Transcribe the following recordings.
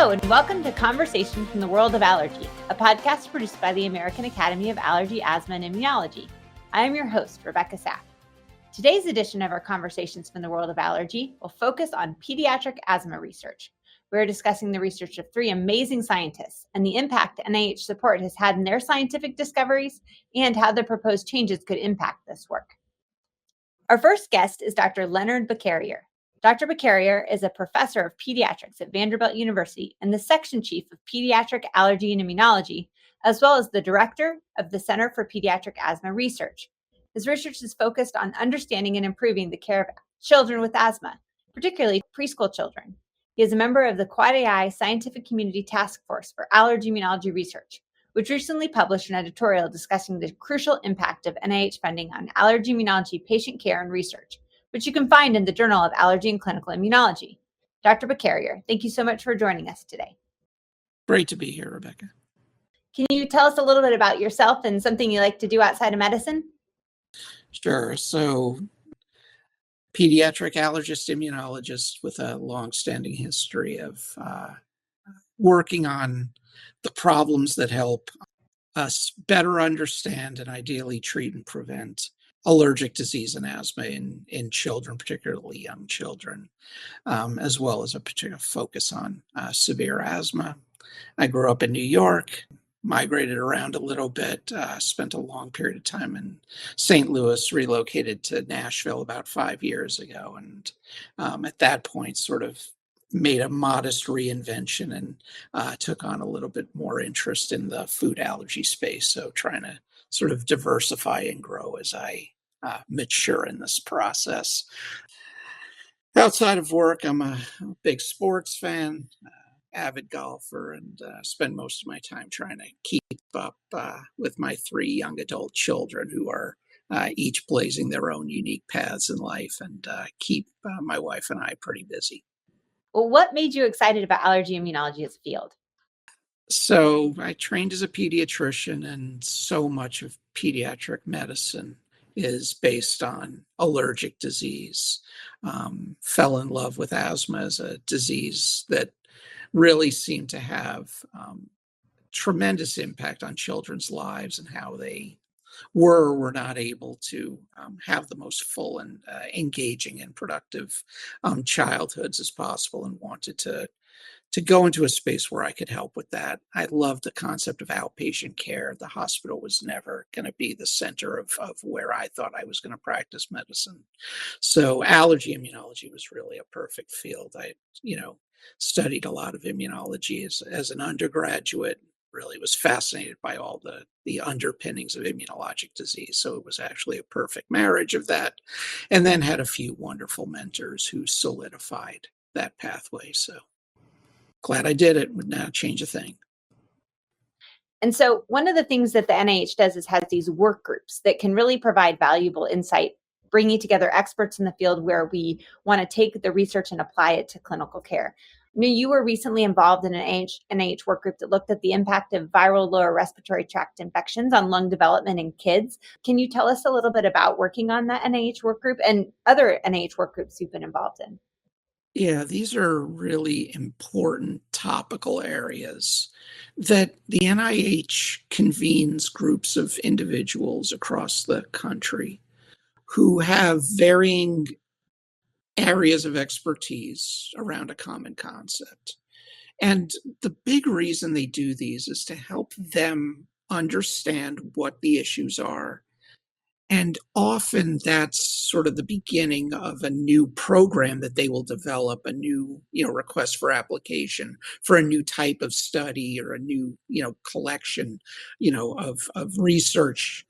Hello, and welcome to Conversation from the World of Allergy, a podcast produced by the American Academy of Allergy, Asthma, and Immunology. I am your host, Rebecca Sapp. Today's edition of our Conversations from the World of Allergy will focus on pediatric asthma research. We're discussing the research of three amazing scientists and the impact NIH support has had in their scientific discoveries and how the proposed changes could impact this work. Our first guest is Dr. Leonard Bacharier. Dr. Bacharier is a professor of pediatrics at Vanderbilt University and the section chief of pediatric allergy and immunology, as well as the director of the Center for Pediatric Asthma Research. His research is focused on understanding and improving the care of children with asthma, particularly preschool children. He is a member of the QuadAI Scientific Community Task Force for Allergy Immunology Research, which recently published an editorial discussing the crucial impact of NIH funding on allergy immunology patient care and research, which you can find in the Journal of Allergy and Clinical Immunology. Dr. Bacharier, thank you so much for joining us today. Great to be here, Rebecca. Can you tell us a little bit about yourself and something you like to do outside of medicine? Sure. So, pediatric allergist immunologist with a long-standing history of working on the problems that help us better understand and ideally treat and prevent allergic disease and asthma in children, particularly young children, as well as a particular focus on severe asthma. I grew up in New York, migrated around a little bit, spent a long period of time in St. Louis, relocated to Nashville about 5 years ago, and at that point sort of made a modest reinvention and took on a little bit more interest in the food allergy space, so trying to sort of diversify and grow as I mature in this process. Outside of work, I'm a big sports fan, avid golfer, and spend most of my time trying to keep up with my three young adult children who are each blazing their own unique paths in life and keep my wife and I pretty busy. Well, what made you excited about allergy immunology as a field? So I trained as a pediatrician, and so much of pediatric medicine is based on allergic disease. Fell in love with asthma as a disease that really seemed to have tremendous impact on children's lives and how they were or were not able to have the most full and engaging and productive childhoods as possible, and wanted to go into a space where I could help with that. I loved the concept of outpatient care. The hospital was never going to be the center of where I thought I was going to practice medicine. So allergy immunology was really a perfect field. I, studied a lot of immunology as an undergraduate, really was fascinated by all the underpinnings of immunologic disease. So it was actually a perfect marriage of that. And then had a few wonderful mentors who solidified that pathway. So glad I did it. Would not change a thing. And so one of the things that the NIH does is has these work groups that can really provide valuable insight, bringing together experts in the field where we want to take the research and apply it to clinical care. You were recently involved in an NIH work group that looked at the impact of viral lower respiratory tract infections on lung development in kids. Can you tell us a little bit about working on that NIH work group and other NIH work groups you've been involved in? Yeah, these are really important topical areas that the NIH convenes groups of individuals across the country who have varying areas of expertise around a common concept. And the big reason they do these is to help them understand what the issues are. And often that's sort of the beginning of a new program that they will develop, a new, request for application for a new type of study or a new, collection, of research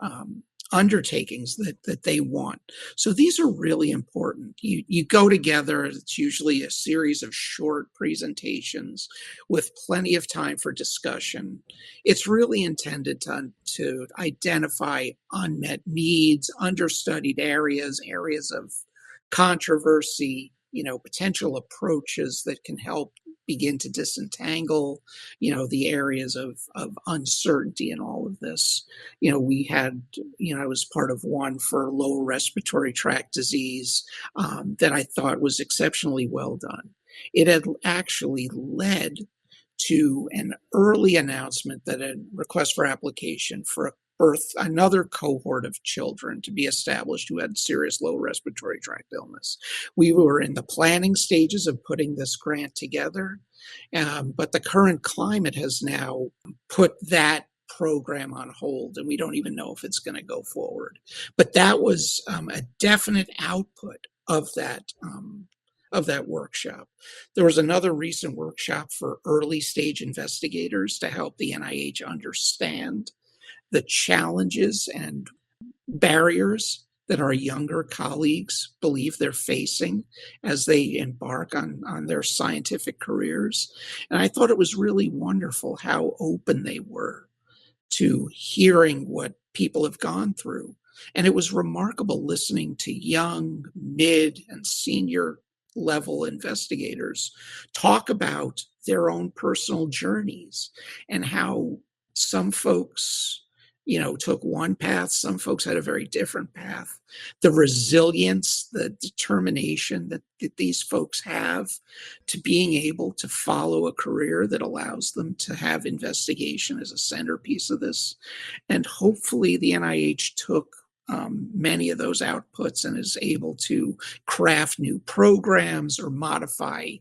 undertakings that they want. So these are really important. You go together. It's usually a series of short presentations with plenty of time for discussion. It's really intended to identify unmet needs, understudied areas of controversy, potential approaches that can help begin to disentangle, the areas of uncertainty in all of this. We had, I was part of one for lower respiratory tract disease that I thought was exceptionally well done. It had actually led to an early announcement that a request for application for another cohort of children to be established who had serious lower respiratory tract illness. We were in the planning stages of putting this grant together, but the current climate has now put that program on hold, and we don't even know if it's going to go forward. But that was a definite output of that workshop. There was another recent workshop for early stage investigators to help the NIH understand the challenges and barriers that our younger colleagues believe they're facing as they embark on their scientific careers. And I thought it was really wonderful how open they were to hearing what people have gone through. And it was remarkable listening to young, mid, and senior level investigators talk about their own personal journeys and how some folks, took one path, some folks had a very different path. The resilience, the determination that these folks have to being able to follow a career that allows them to have investigation as a centerpiece of this. And hopefully the NIH took many of those outputs and is able to craft new programs or modify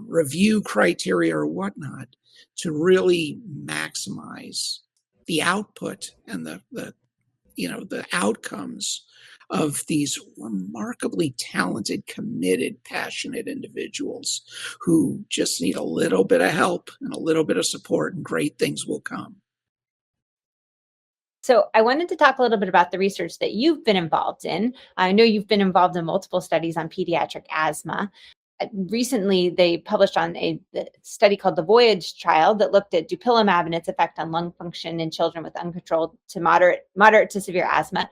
review criteria or whatnot to really maximize the output and the outcomes of these remarkably talented, committed, passionate individuals who just need a little bit of help and a little bit of support, and great things will come. So I wanted to talk a little bit about the research that you've been involved in. I know you've been involved in multiple studies on pediatric asthma. Recently, they published on a study called the Voyage trial that looked at dupilumab and its effect on lung function in children with uncontrolled to moderate to severe asthma.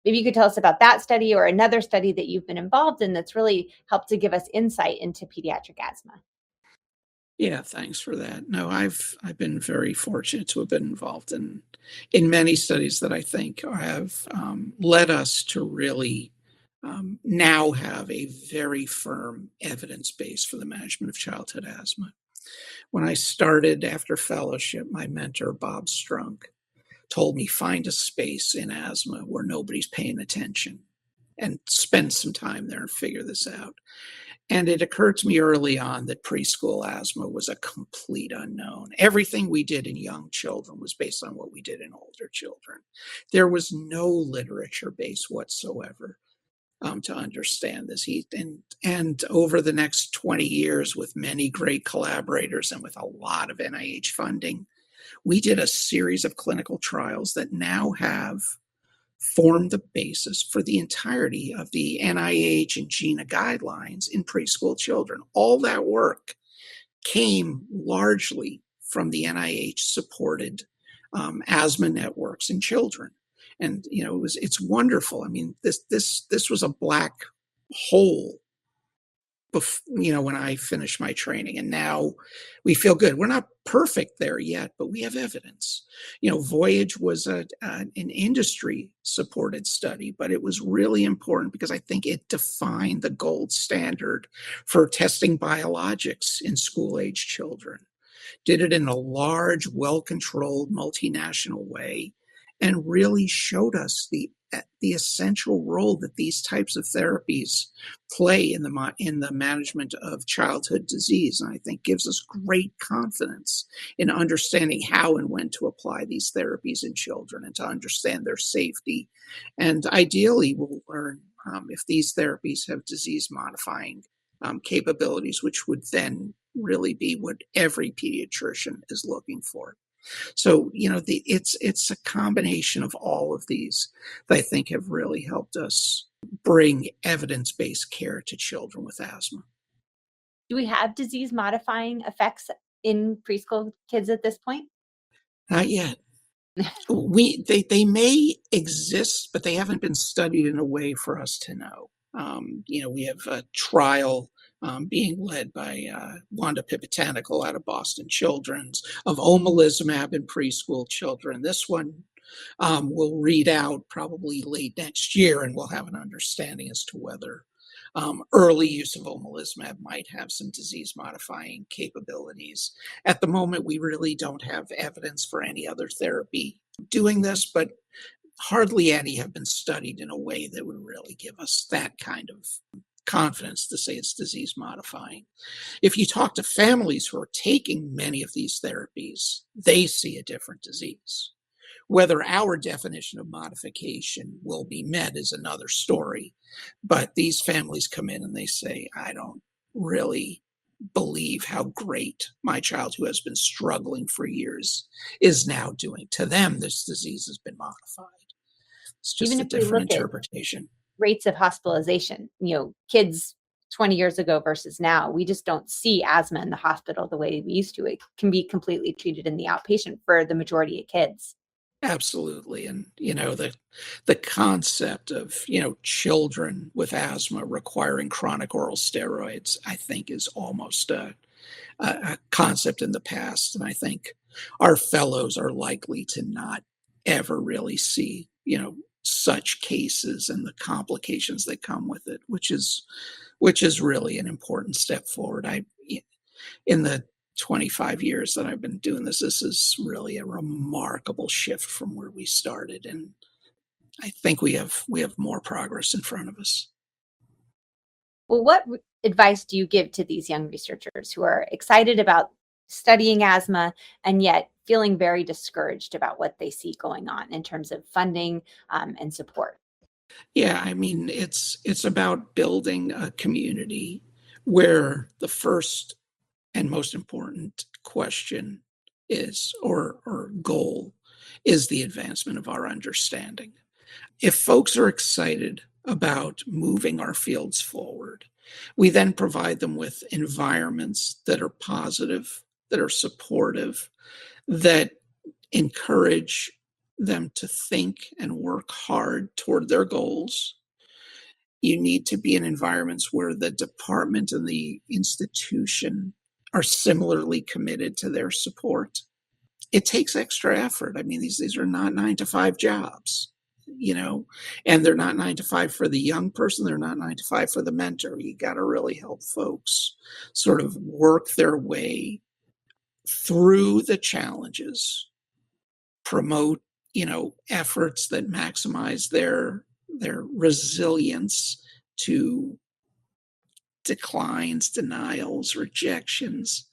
Maybe you could tell us about that study or another study that you've been involved in that's really helped to give us insight into pediatric asthma. Yeah, thanks for that. No, I've been very fortunate to have been involved in many studies that I think have led us to really now have a very firm evidence base for the management of childhood asthma. When I started after fellowship, my mentor, Bob Strunk, told me find a space in asthma where nobody's paying attention and spend some time there and figure this out. And it occurred to me early on that preschool asthma was a complete unknown. Everything we did in young children was based on what we did in older children. There was no literature base whatsoever to understand this. And over the next 20 years, with many great collaborators and with a lot of NIH funding, we did a series of clinical trials that now have formed the basis for the entirety of the NIH and GINA guidelines in preschool children. All that work came largely from the NIH-supported asthma networks in children. And it's wonderful. I mean, this was a black hole when I finished my training, and now we feel good. We're not perfect there yet, but we have evidence. Voyage was an industry-supported study, but it was really important because I think it defined the gold standard for testing biologics in school-age children. Did it in a large, well-controlled, multinational way, and really showed us the essential role that these types of therapies play in the management of childhood disease. And I think gives us great confidence in understanding how and when to apply these therapies in children and to understand their safety. And ideally, we'll learn if these therapies have disease-modifying capabilities, which would then really be what every pediatrician is looking for. So, it's a combination of all of these that I think have really helped us bring evidence-based care to children with asthma. Do we have disease modifying effects in preschool kids at this point? Not yet. They may exist, but they haven't been studied in a way for us to know. We have a trial being led by Wanda Pipitanical out of Boston Children's of omalizumab in preschool children. This one will read out probably late next year, and we'll have an understanding as to whether Early use of omalizumab might have some disease-modifying capabilities. At the moment, we really don't have evidence for any other therapy doing this, but hardly any have been studied in a way that would really give us that kind of confidence to say it's disease-modifying. If you talk to families who are taking many of these therapies, they see a different disease. Whether our definition of modification will be met is another story. But these families come in and they say, I don't really believe how great my child, who has been struggling for years, is now doing. To them, this disease has been modified. It's just Even a if we different look at interpretation. rates of hospitalization, kids 20 years ago versus now, we just don't see asthma in the hospital the way we used to. It can be completely treated in the outpatient for the majority of kids. Absolutely. And, the concept of, children with asthma requiring chronic oral steroids, I think is almost a concept in the past. And I think our fellows are likely to not ever really see, such cases and the complications that come with it, which is really an important step forward. In the 25 years that I've been doing this is really a remarkable shift from where we started. And I think we have more progress in front of us. Well, what advice do you give to these young researchers who are excited about studying asthma and yet feeling very discouraged about what they see going on in terms of funding and support? Yeah, I mean, it's about building a community where the first and most important question is, or goal, is the advancement of our understanding. If folks are excited about moving our fields forward, we then provide them with environments that are positive, that are supportive, that encourage them to think and work hard toward their goals. You need to be in environments where the department and the institution are similarly committed to their support. It takes extra effort. I mean, these are not 9-to-5 jobs, and they're not 9-to-5 for the young person. They're not 9-to-5 for the mentor. You got to really help folks sort of work their way through the challenges, promote, efforts that maximize their resilience to declines, denials, rejections.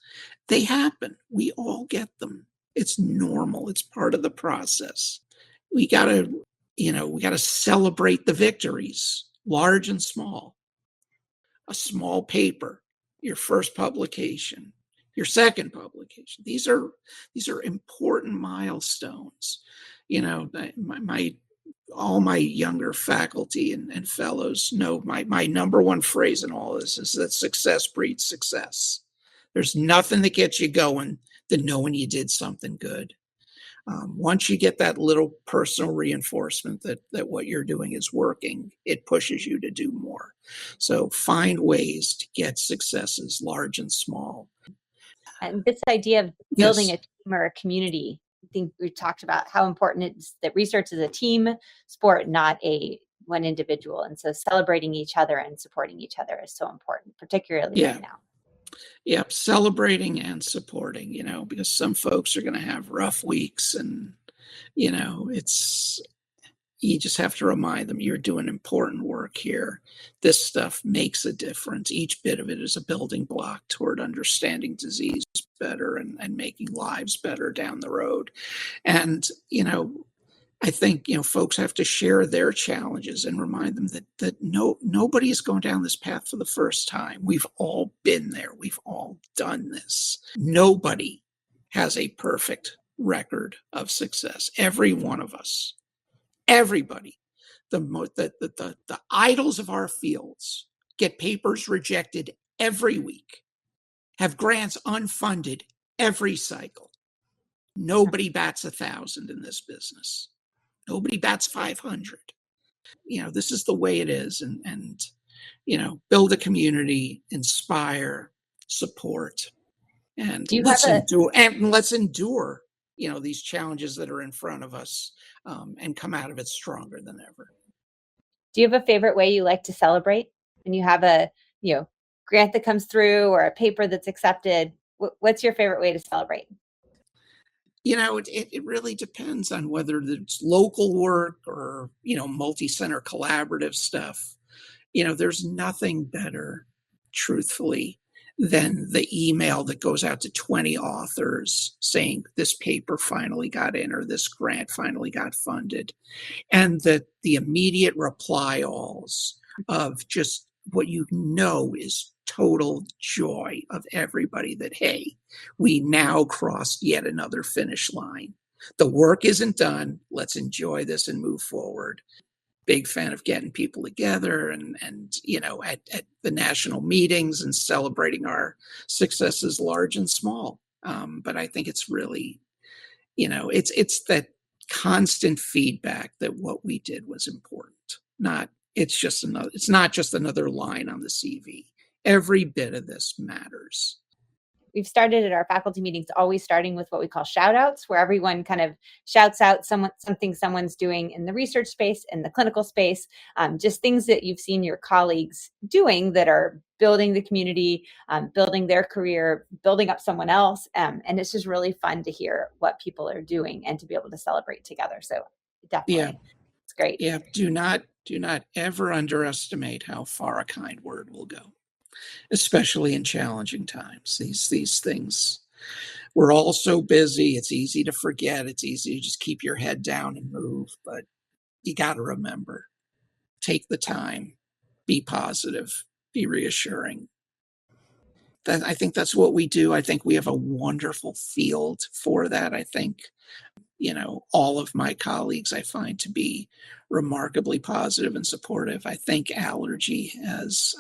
They happen. We all get them. It's normal. It's part of the process. We gotta, we gotta celebrate the victories, large and small. A small paper, your first publication, your second publication. These are important milestones. All my younger faculty and fellows know my number one phrase in all this is that success breeds success. There's nothing that gets you going than knowing you did something good. Once you get that little personal reinforcement that what you're doing is working, it pushes you to do more. So find ways to get successes, large and small. And this idea of building Yes. a team or a community, I think we talked about how important it is that research is a team sport, not a one individual. And so celebrating each other and supporting each other is so important, particularly Yeah. right now. Yep. Celebrating and supporting, because some folks are going to have rough weeks and, you just have to remind them you're doing important work here. This stuff makes a difference. Each bit of it is a building block toward understanding disease better and making lives better down the road. And, I think, folks have to share their challenges and remind them that nobody is going down this path for the first time. We've all been there. We've all done this. Nobody has a perfect record of success. Every one of us. Everybody, the idols of our fields get papers rejected every week, have grants unfunded every cycle. Nobody bats 1,000 in this business. Nobody bats 500. This is the way it is, and build a community, inspire, support, and Do you let's have a endure these challenges that are in front of us, and come out of it stronger than ever. Do you have a favorite way you like to celebrate? when you have a, grant that comes through or a paper that's accepted? What's your favorite way to celebrate? It really depends on whether it's local work or, multi-center collaborative stuff. There's nothing better, truthfully, than the email that goes out to 20 authors saying this paper finally got in or this grant finally got funded. And the immediate reply alls of just what is total joy of everybody that, hey, we now crossed yet another finish line. The work isn't done. Let's enjoy this and move forward. Big fan of getting people together and at the national meetings and celebrating our successes, large and small. But I think it's really, it's that constant feedback that what we did was important. It's not just another line on the CV. Every bit of this matters. We've started at our faculty meetings always starting with what we call shout outs, where everyone kind of shouts out something someone's doing in the research space, in the clinical space, just things that you've seen your colleagues doing that are building the community, building their career, building up someone else. And it's just really fun to hear what people are doing and to be able to celebrate together. So definitely, it's great. Yeah. Do not ever underestimate how far a kind word will go, especially in challenging times. These things, we're all so busy. It's easy to forget. It's easy to just keep your head down and move. But you got to remember, take the time, be positive, be reassuring. I think that's what we do. I think we have a wonderful field for that. I think, all of my colleagues I find to be remarkably positive and supportive. I think allergy has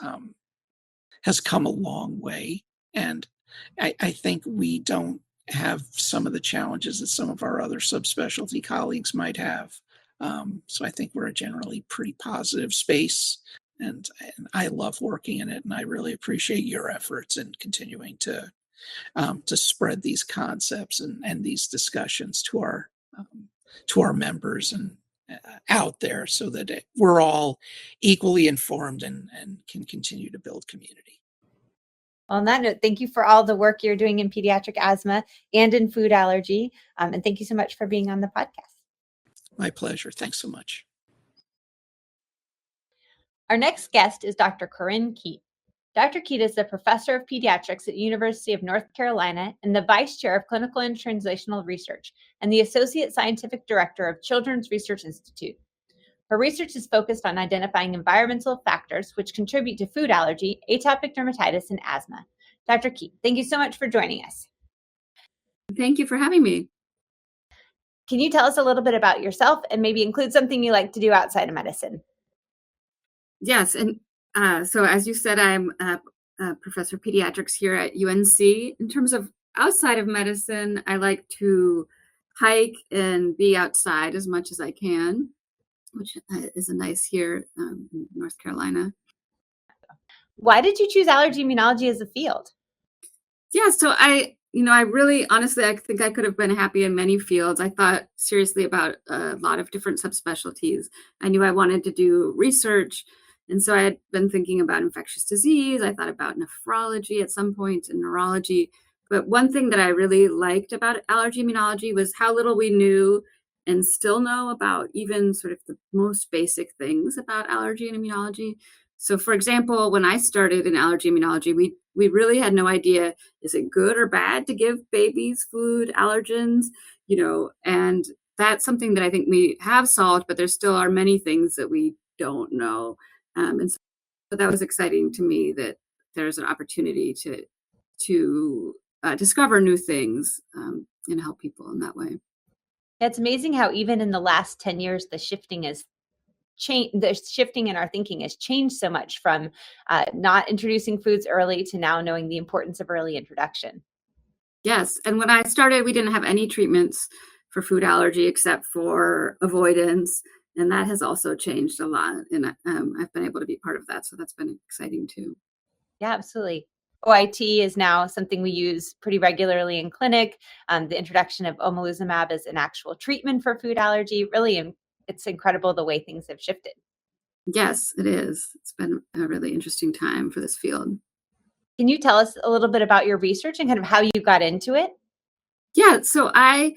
come a long way. And I think we don't have some of the challenges that some of our other subspecialty colleagues might have. So I think we're a generally pretty positive space. And I love working in it. And I really appreciate your efforts in continuing to spread these concepts and these discussions to our members and out there so that we're all equally informed and can continue to build community. On that note, thank you for all the work you're doing in pediatric asthma and in food allergy. And thank you so much for being on the podcast. My pleasure. Thanks so much. Our next guest is Dr. Corinne Keet. Dr. Keet is the professor of pediatrics at University of North Carolina and the vice chair of clinical and translational research and the associate scientific director of Children's Research Institute. Her research is focused on identifying environmental factors which contribute to food allergy, atopic dermatitis, and asthma. Dr. Keet, thank you so much for joining us. Thank you for having me. Can you tell us a little bit about yourself and maybe include something you like to do outside of medicine? Yes, and so as you said, I'm a professor of pediatrics here at UNC. In terms of outside of medicine, I like to hike and be outside as much as I can, which is a nice here in North Carolina. Why did you choose allergy immunology as a field? Yeah, so I really, honestly, I think I could have been happy in many fields. I thought seriously about a lot of different subspecialties. I knew I wanted to do research. And so I had been thinking about infectious disease. I thought about nephrology at some point and neurology. But one thing that I really liked about allergy immunology was how little we knew and still know about even sort of the most basic things about allergy and immunology. So for example, when I started in allergy immunology, we really had no idea, is it good or bad to give babies food allergens, and that's something that I think we have solved, but there still are many things that we don't know. And so that was exciting to me that there's an opportunity to discover new things and help people in that way. It's amazing how even in the last 10 years, the shifting in our thinking has changed so much from not introducing foods early to now knowing the importance of early introduction. Yes. And when I started, we didn't have any treatments for food allergy except for avoidance. And that has also changed a lot. And I've been able to be part of that. So that's been exciting too. Yeah, absolutely. OIT is now something we use pretty regularly in clinic. The introduction of omalizumab as an actual treatment for food allergy, really, it's incredible the way things have shifted. Yes, it is. It's been a really interesting time for this field. Can you tell us a little bit about your research and kind of how you got into it? Yeah, so I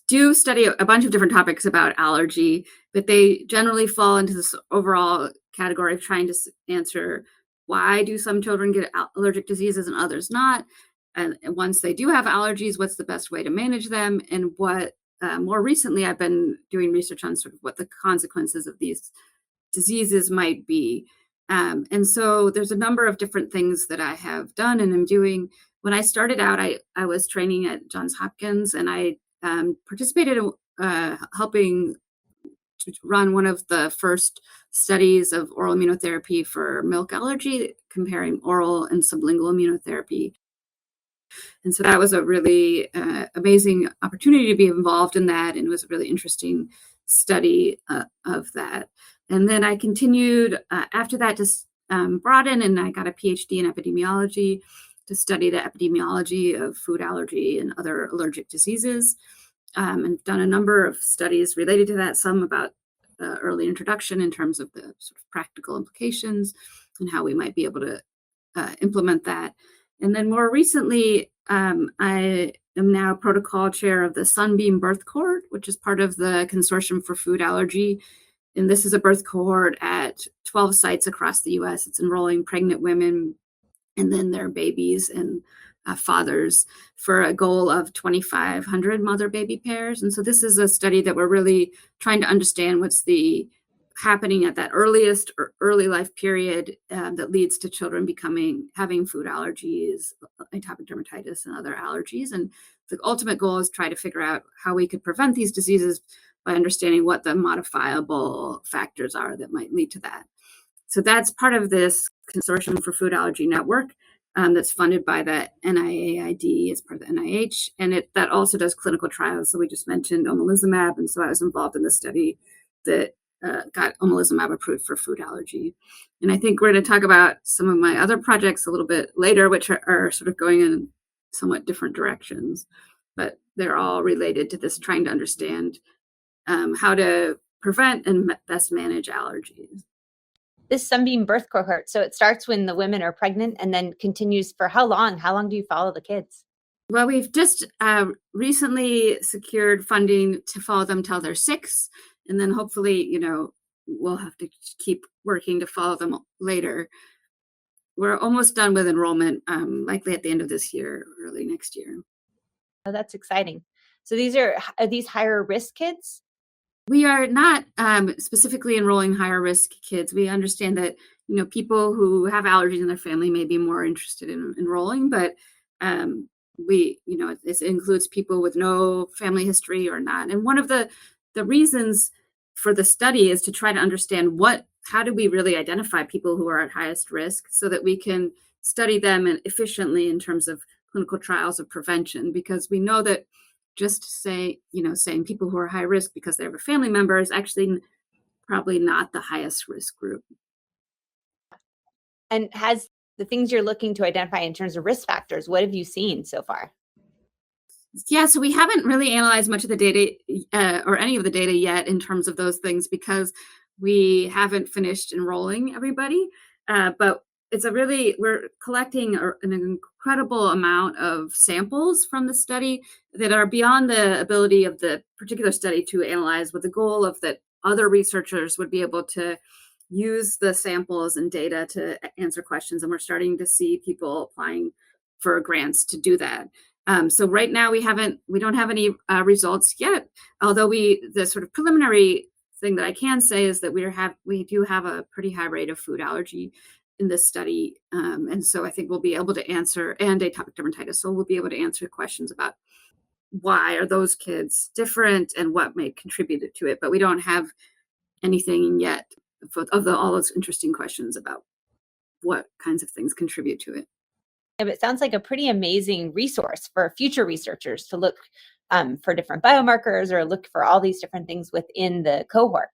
do study a bunch of different topics about allergy, but they generally fall into this overall category of trying to answer why do some children get allergic diseases and others not? And once they do have allergies, what's the best way to manage them? And what more recently, I've been doing research on sort of what the consequences of these diseases might be. And so there's a number of different things that I have done and am doing. When I started out, I was training at Johns Hopkins, and I participated in helping to run one of the first studies of oral immunotherapy for milk allergy, comparing oral and sublingual immunotherapy. And so that was a really amazing opportunity to be involved in that, and it was a really interesting study of that. And then I continued after that to broaden, and I got a PhD in epidemiology to study the epidemiology of food allergy and other allergic diseases, and done a number of studies related to that, some about early introduction in terms of the sort of practical implications and how we might be able to implement that. And then more recently, I am now protocol chair of the Sunbeam Birth Cohort, which is part of the Consortium for Food Allergy. And this is a birth cohort at 12 sites across the US. It's enrolling pregnant women and then their babies and fathers for a goal of 2,500 mother-baby pairs. And so this is a study that we're really trying to understand what's happening at that earliest or early life period that leads to children having food allergies, atopic dermatitis, and other allergies. And the ultimate goal is try to figure out how we could prevent these diseases by understanding what the modifiable factors are that might lead to that. So that's part of this Consortium for Food Allergy Network that's funded by the NIAID as part of the NIH. And that also does clinical trials. So we just mentioned omalizumab. And so I was involved in the study that got omalizumab approved for food allergy. And I think we're going to talk about some of my other projects a little bit later, which are sort of going in somewhat different directions. But they're all related to this, trying to understand how to prevent and best manage allergies. This Sunbeam Birth Cohort, so it starts when the women are pregnant and then continues for how long? How long do you follow the kids? Well, we've just recently secured funding to follow them till they're 6. And then hopefully, we'll have to keep working to follow them later. We're almost done with enrollment, likely at the end of this year, early next year. Oh, that's exciting. So are these higher risk kids? We are not specifically enrolling higher risk kids. We understand that, people who have allergies in their family may be more interested in enrolling, but it includes people with no family history or not. And one of the reasons for the study is to try to understand how do we really identify people who are at highest risk so that we can study them efficiently in terms of clinical trials of prevention, because we know that just saying people who are high risk because they have a family member is actually probably not the highest risk group. And has the things you're looking to identify in terms of risk factors, what have you seen so far? Yeah, so we haven't really analyzed much of the data or any of the data yet in terms of those things because we haven't finished enrolling everybody. But we're collecting an incredible amount of samples from the study that are beyond the ability of the particular study to analyze, with the goal of that other researchers would be able to use the samples and data to answer questions. And we're starting to see people applying for grants to do that. So right now we don't have any results yet, although the sort of preliminary thing that I can say is that we do have a pretty high rate of food allergy in this study. And so I think we'll be able to answer, and atopic dermatitis. So we'll be able to answer questions about why are those kids different and what may contribute to it. But we don't have anything yet of all those interesting questions about what kinds of things contribute to it. It sounds like a pretty amazing resource for future researchers to look for different biomarkers or look for all these different things within the cohort.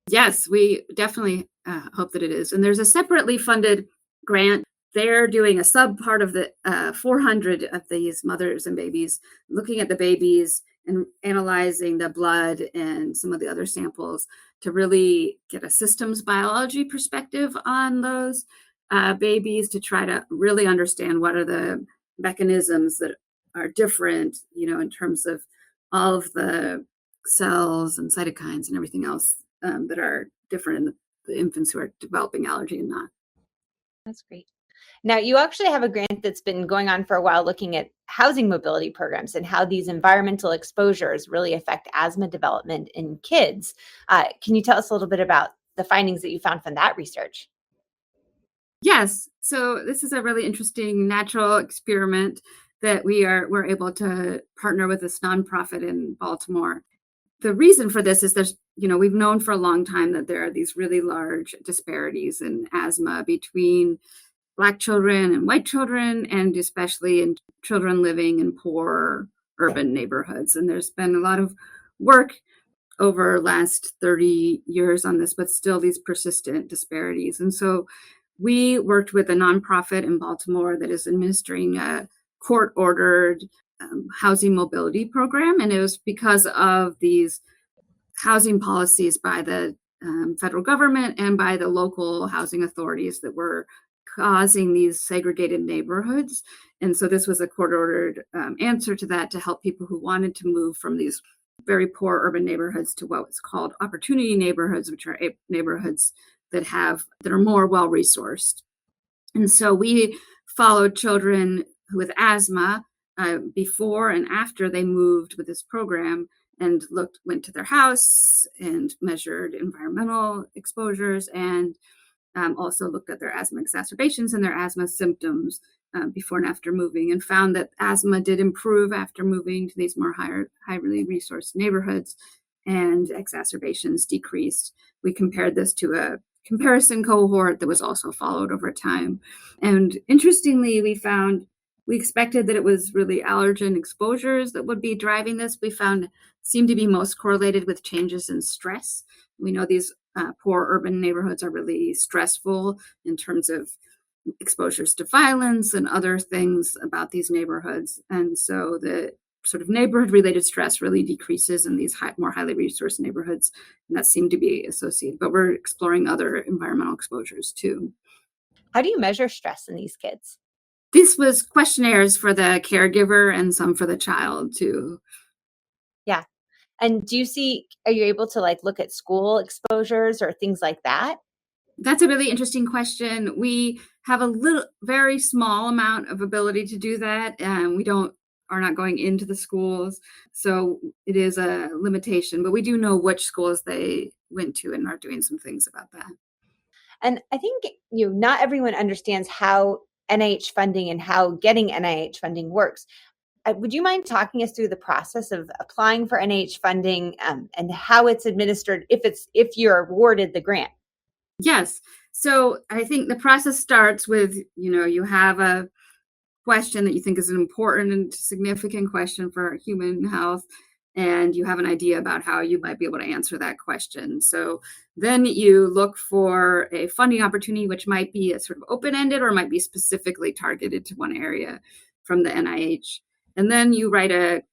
Yes, we definitely hope that it is. And there's a separately funded grant. They're doing a sub part of the 400 of these mothers and babies, looking at the babies and analyzing the blood and some of the other samples to really get a systems biology perspective on those babies, to try to really understand what are the mechanisms that are different, in terms of all of the cells and cytokines and everything else that are different in the infants who are developing allergy and not. That's great. Now, you actually have a grant that's been going on for a while looking at housing mobility programs and how these environmental exposures really affect asthma development in kids. Can you tell us a little bit about the findings that you found from that research? Yes. So this is a really interesting natural experiment that we're able to partner with this nonprofit in Baltimore. The reason for this is we've known for a long time that there are these really large disparities in asthma between Black children and white children, and especially in children living in poor urban neighborhoods. And there's been a lot of work over last 30 years on this, but still these persistent disparities. And so we worked with a nonprofit in Baltimore that is administering a court-ordered housing mobility program. And it was because of these housing policies by the federal government and by the local housing authorities that were causing these segregated neighborhoods. And so this was a court-ordered answer to that, to help people who wanted to move from these very poor urban neighborhoods to what's called opportunity neighborhoods, which are neighborhoods that are more well-resourced. And so we followed children with asthma before and after they moved with this program, and went to their house and measured environmental exposures, and also looked at their asthma exacerbations and their asthma symptoms before and after moving, and found that asthma did improve after moving to these more highly resourced neighborhoods, and exacerbations decreased. We compared this to a comparison cohort that was also followed over time. And interestingly, we expected that it was really allergen exposures that would be driving this. We found seemed to be most correlated with changes in stress. We know these poor urban neighborhoods are really stressful in terms of exposures to violence and other things about these neighborhoods. And so the sort of neighborhood-related stress really decreases in these more highly resourced neighborhoods, and that seemed to be associated. But we're exploring other environmental exposures too. How do you measure stress in these kids? This was questionnaires for the caregiver and some for the child too. Yeah. And are you able to look at school exposures or things like that? That's a really interesting question. We have very small amount of ability to do that, and we are not going into the schools, so it is a limitation. But we do know which schools they went to, and are doing some things about that. And I think not everyone understands how NIH funding and how getting NIH funding works. Would you mind talking us through the process of applying for NIH funding and how it's administered if you're awarded the grant? Yes. So I think the process starts with, you have a question that you think is an important and significant question for human health, and you have an idea about how you might be able to answer that question. So then you look for a funding opportunity, which might be a sort of open-ended or might be specifically targeted to one area from the NIH. And then you write a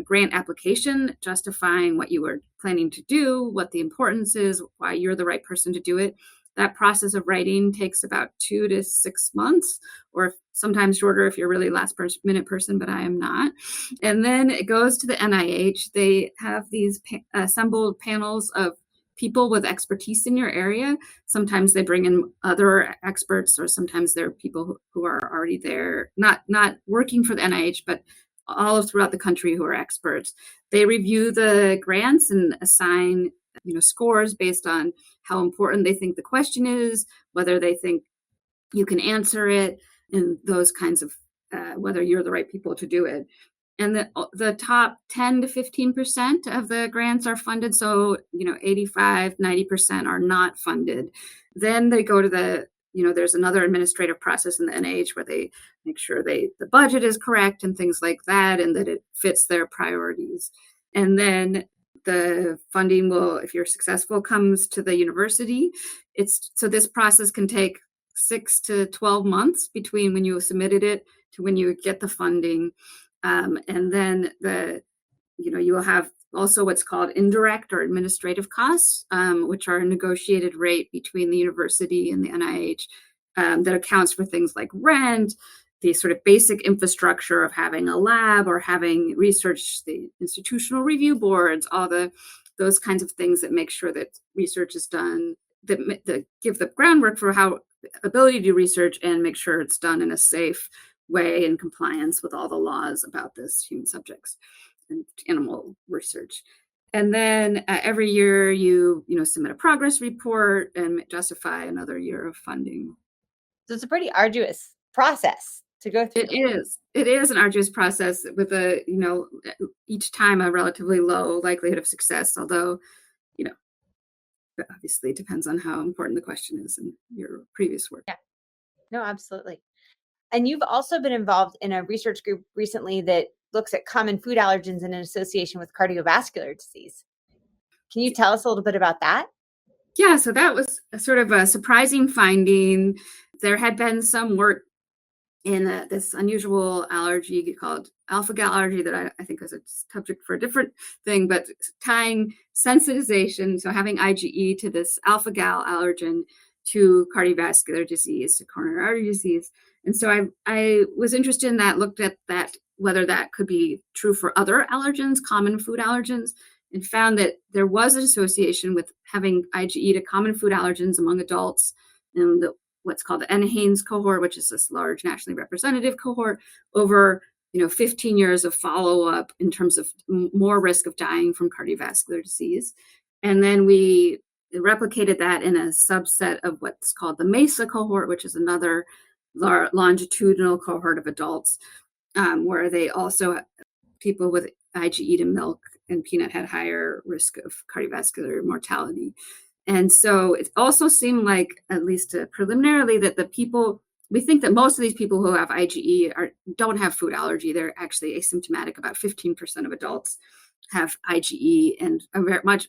grant application justifying what you were planning to do, what the importance is, why you're the right person to do it. That process of writing takes about 2 to 6 months, or sometimes shorter if you're a really last-minute person, but I am not. And then it goes to the NIH. They have these assembled panels of people with expertise in your area. Sometimes they bring in other experts, or sometimes they're people who are already there, not working for the NIH, but all throughout the country who are experts. They review the grants and assign scores based on how important they think the question is, whether they think you can answer it, and those kinds of whether you're the right people to do it. And the top 10 to 15% of the grants are funded. So 85, 90% are not funded. Then they go to there's another administrative process in the NIH where they make sure the budget is correct and things like that, and that it fits their priorities. And then the funding will, if you're successful, comes to the university. So this process can take 6 to 12 months between when you submitted it to when you get the funding. And then the you will have also what's called indirect or administrative costs, which are a negotiated rate between the university and the NIH that accounts for things like rent, the sort of basic infrastructure of having a lab or having research, the institutional review boards, those kinds of things that make sure that research is done, that give the groundwork for how ability to do research and make sure it's done in a safe way in compliance with all the laws about this human subjects and animal research. And then every year you submit a progress report and justify another year of funding. So it's a pretty arduous process to go through. It is an arduous process with each time a relatively low likelihood of success, although, obviously it depends on how important the question is in your previous work. Yeah, no, absolutely. And you've also been involved in a research group recently that looks at common food allergens in association with cardiovascular disease. Can you tell us a little bit about that? Yeah, so that was a sort of a surprising finding. There had been some work in this unusual allergy called alpha-gal allergy that I think is a subject for a different thing, but tying sensitization, so having IgE to this alpha-gal allergen to cardiovascular disease, to coronary artery disease. And so I was interested in that, looked at that, whether that could be true for other allergens, common food allergens, and found that there was an association with having IgE to common food allergens among adults in what's called the NHANES cohort, which is this large nationally representative cohort, over 15 years of follow-up in terms of more risk of dying from cardiovascular disease. And then we replicated that in a subset of what's called the MESA cohort, which is another longitudinal cohort of adults, where they also, people with IgE to milk and peanut had higher risk of cardiovascular mortality. And so it also seemed like, at least preliminarily, that we think that most of these people who have IgE don't have food allergy. They're actually asymptomatic. About 15% of adults have IgE, and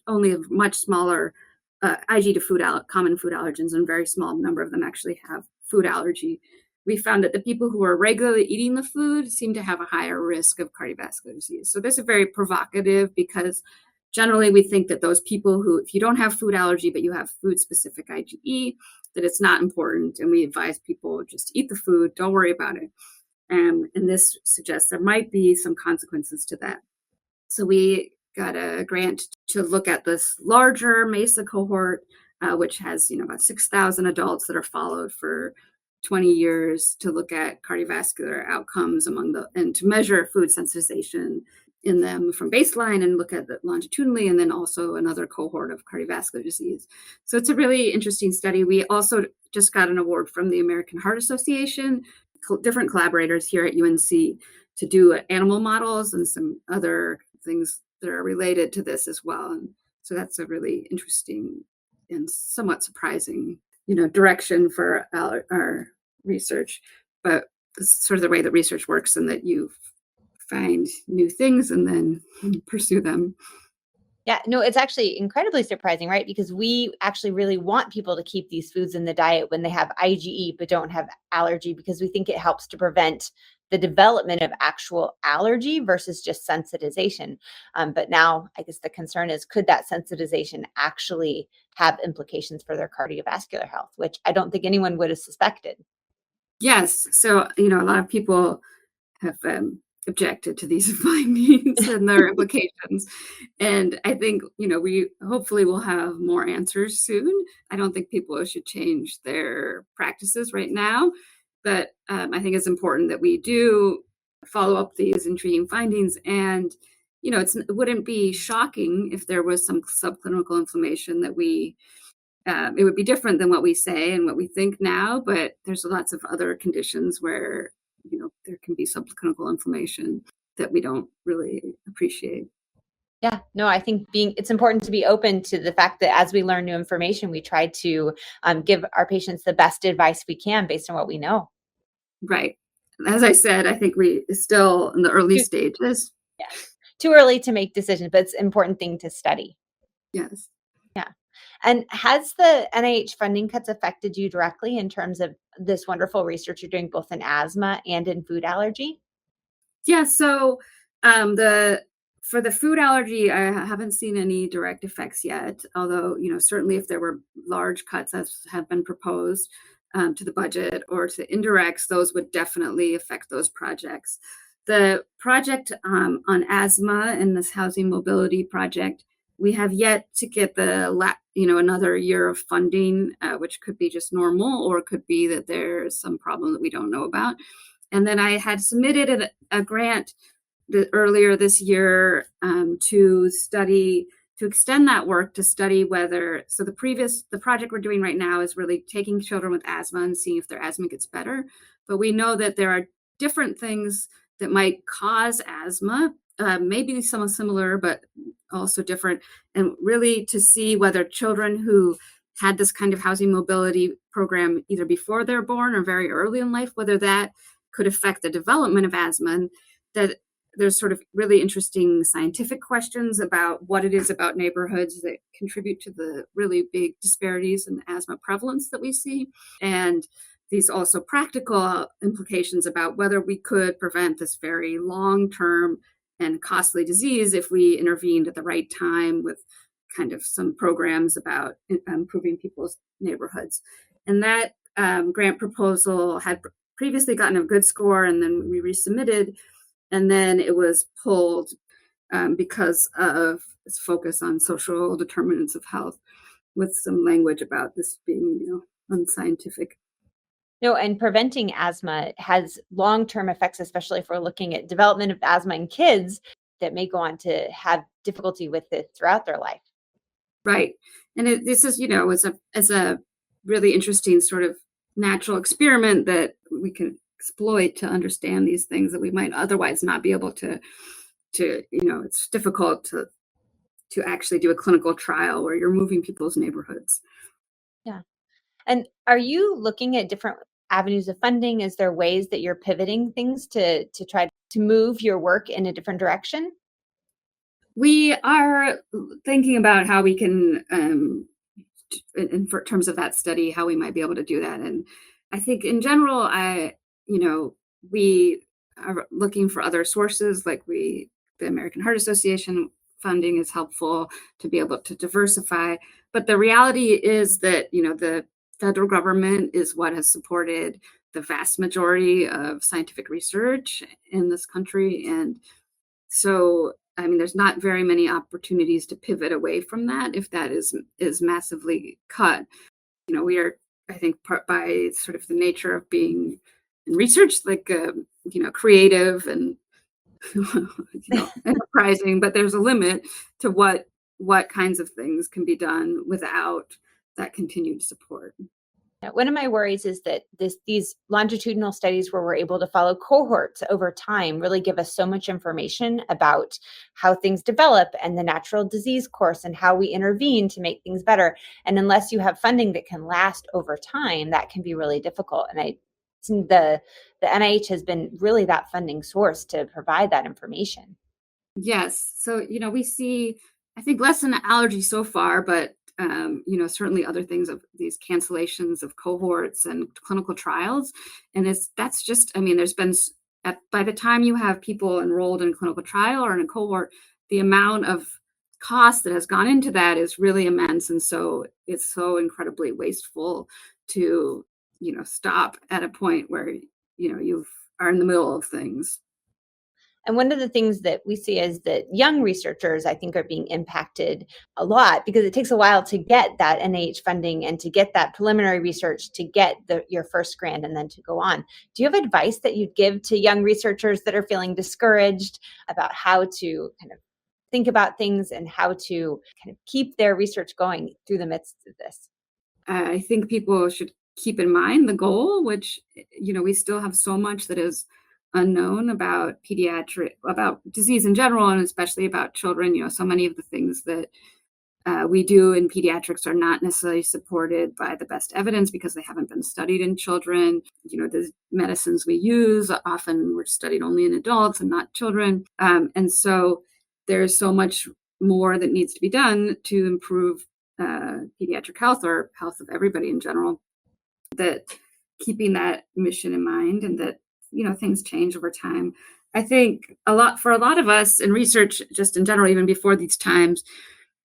only a much smaller IgE to common food allergens, and a very small number of them actually have food allergy. We found that the people who are regularly eating the food seem to have a higher risk of cardiovascular disease. So this is very provocative, because generally we think that those people who, if you don't have food allergy, but you have food-specific IgE, that it's not important. And we advise people just eat the food, don't worry about it. And this suggests there might be some consequences to that. So we got a grant to look at this larger MESA cohort, which has about 6,000 adults that are followed for 20 years, to look at cardiovascular outcomes and to measure food sensitization in them from baseline and look at it longitudinally, and then also another cohort of cardiovascular disease. So it's a really interesting study. We also just got an award from the American Heart Association, different collaborators here at UNC, to do animal models and some other things that are related to this as well. And so that's a really interesting and somewhat surprising, direction for our research. But it's sort of the way that research works, and that you find new things and then pursue them. Yeah, no, it's actually incredibly surprising, right? Because we actually really want people to keep these foods in the diet when they have IgE but don't have allergy, because we think it helps to prevent the development of actual allergy versus just sensitization. But now I guess the concern is, could that sensitization actually have implications for their cardiovascular health, which I don't think anyone would have suspected. Yes. So, a lot of people have objected to these findings and their implications. And I think, we hopefully will have more answers soon. I don't think people should change their practices right now, but I think it's important that we do follow up these intriguing findings. And, it wouldn't be shocking if there was some subclinical inflammation that it would be different than what we say and what we think now, but there's lots of other conditions where there can be subclinical inflammation that we don't really appreciate. Yeah, no, I think it's important to be open to the fact that as we learn new information, we try to give our patients the best advice we can based on what we know. Right. As I said, I think we still in the early stages. Yeah. Too early to make decisions, but it's an important thing to study. Yes. Yeah. And has the NIH funding cuts affected you directly in terms of this wonderful research you're doing both in asthma and in food allergy? Yeah, so the For the food allergy, I haven't seen any direct effects yet, although, certainly if there were large cuts as have been proposed to the budget or to indirects, those would definitely affect those projects. The project on asthma and this housing mobility project, we have yet to get another year of funding, which could be just normal, or it could be that there's some problem that we don't know about. And then I had submitted a grant earlier this year to extend that work to study whether, so the project we're doing right now is really taking children with asthma and seeing if their asthma gets better. But we know that there are different things that might cause asthma, maybe some similar, but also different. And really to see whether children who had this kind of housing mobility program either before they're born or very early in life, whether that could affect the development of asthma. And that there's sort of really interesting scientific questions about what it is about neighborhoods that contribute to the really big disparities in asthma prevalence that we see. And these also practical implications about whether we could prevent this very long-term and costly disease if we intervened at the right time with kind of some programs about improving people's neighborhoods. And that grant proposal had previously gotten a good score, and then we resubmitted, and then it was pulled because of its focus on social determinants of health, with some language about this being, unscientific. No, and preventing asthma has long-term effects, especially if we're looking at development of asthma in kids that may go on to have difficulty with it throughout their life. Right. And this is, as a really interesting sort of natural experiment that we can exploit to understand these things that we might otherwise not be able to it's difficult to actually do a clinical trial where you're moving people's neighborhoods. Yeah. And are you looking at different avenues of funding? Is there ways that you're pivoting things to try to move your work in a different direction? We are thinking about how we can, in terms of that study, how we might be able to do that. And I think in general, we are looking for other sources, like the American Heart Association funding is helpful to be able to diversify. But the reality is that, the federal government is what has supported the vast majority of scientific research in this country. And so, there's not very many opportunities to pivot away from that if that is massively cut. We are, I think, part by sort of the nature of being in research, like, creative and enterprising, but there's a limit to what kinds of things can be done without that continued support. One of my worries is that these longitudinal studies where we're able to follow cohorts over time really give us so much information about how things develop and the natural disease course and how we intervene to make things better. And unless you have funding that can last over time, that can be really difficult. And the NIH has been really that funding source to provide that information. Yes. So, we see, I think, less in allergy so far, but certainly other things of these cancellations of cohorts and clinical trials. And that's just, there's been, by the time you have people enrolled in a clinical trial or in a cohort, the amount of cost that has gone into that is really immense. And so it's so incredibly wasteful to, stop at a point where, you are in the middle of things. And one of the things that we see is that young researchers, I think, are being impacted a lot because it takes a while to get that NIH funding and to get that preliminary research to get your first grant and then to go on. Do you have advice that you'd give to young researchers that are feeling discouraged about how to kind of think about things and how to kind of keep their research going through the midst of this? I think people should keep in mind the goal, which, we still have so much that is unknown about about disease in general, and especially about children. So many of the things that we do in pediatrics are not necessarily supported by the best evidence because they haven't been studied in children. The medicines we use often were studied only in adults and not children. And so there's so much more that needs to be done to improve pediatric health or health of everybody in general, that keeping that mission in mind, and that things change over time. I think for a lot of us in research, just in general, even before these times,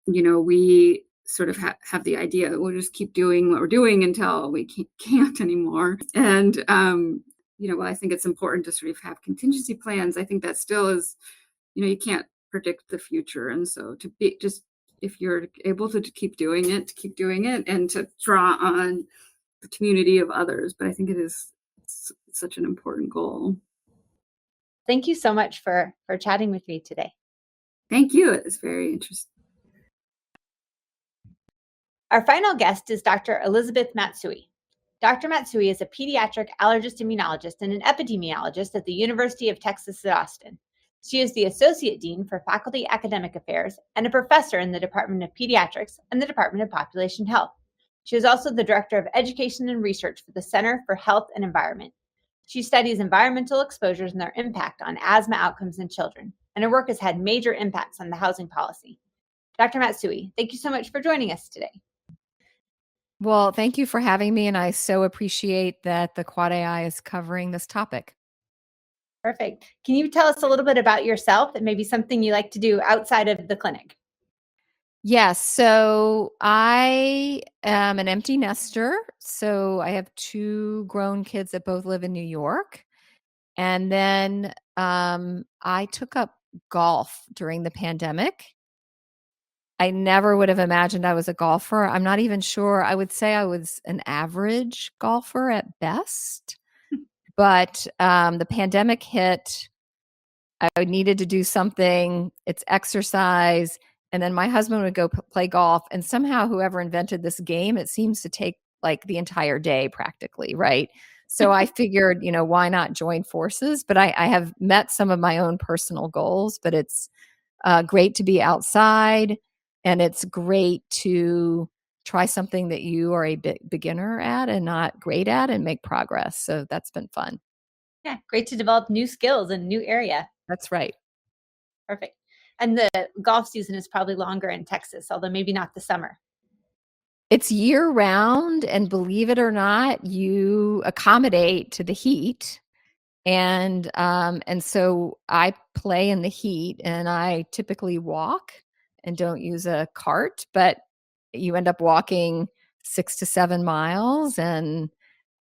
we sort of have the idea we'll just keep doing what we're doing until we can't anymore. And, I think it's important to sort of have contingency plans. I think that still is, you can't predict the future. And so to be just, if you're able to keep doing it, and to draw on the community of others. But I think it is such an important goal. Thank you so much for chatting with me today. Thank you. It was very interesting. Our final guest is Dr. Elizabeth Matsui. Dr. Matsui is a pediatric allergist immunologist and an epidemiologist at the University of Texas at Austin. She is the Associate Dean for Faculty Academic Affairs and a professor in the Department of Pediatrics and the Department of Population Health. She is also the Director of Education and Research for the Center for Health and Environment. She studies environmental exposures and their impact on asthma outcomes in children, and her work has had major impacts on the housing policy. Dr. Matsui, thank you so much for joining us today. Well, thank you for having me, and I so appreciate that the Quad AI is covering this topic. Perfect. Can you tell us a little bit about yourself and maybe something you like to do outside of the clinic? Yes, so I am an empty nester. So I have 2 grown kids that both live in New York. And then I took up golf during the pandemic. I never would have imagined I was a golfer. I'm not even sure. I would say I was an average golfer at best. But the pandemic hit. I needed to do something. It's exercise. And then my husband would go play golf. And somehow whoever invented this game, it seems to take like the entire day practically, right? So I figured, why not join forces? But I have met some of my own personal goals, but it's great to be outside. And it's great to try something that you are a beginner at and not great at and make progress. So that's been fun. Yeah, great to develop new skills in a new area. That's right. Perfect. And the golf season is probably longer in Texas, although maybe not the summer. It's year round, and believe it or not, you accommodate to the heat. And so I play in the heat, and I typically walk and don't use a cart, but you end up walking 6 to 7 miles, and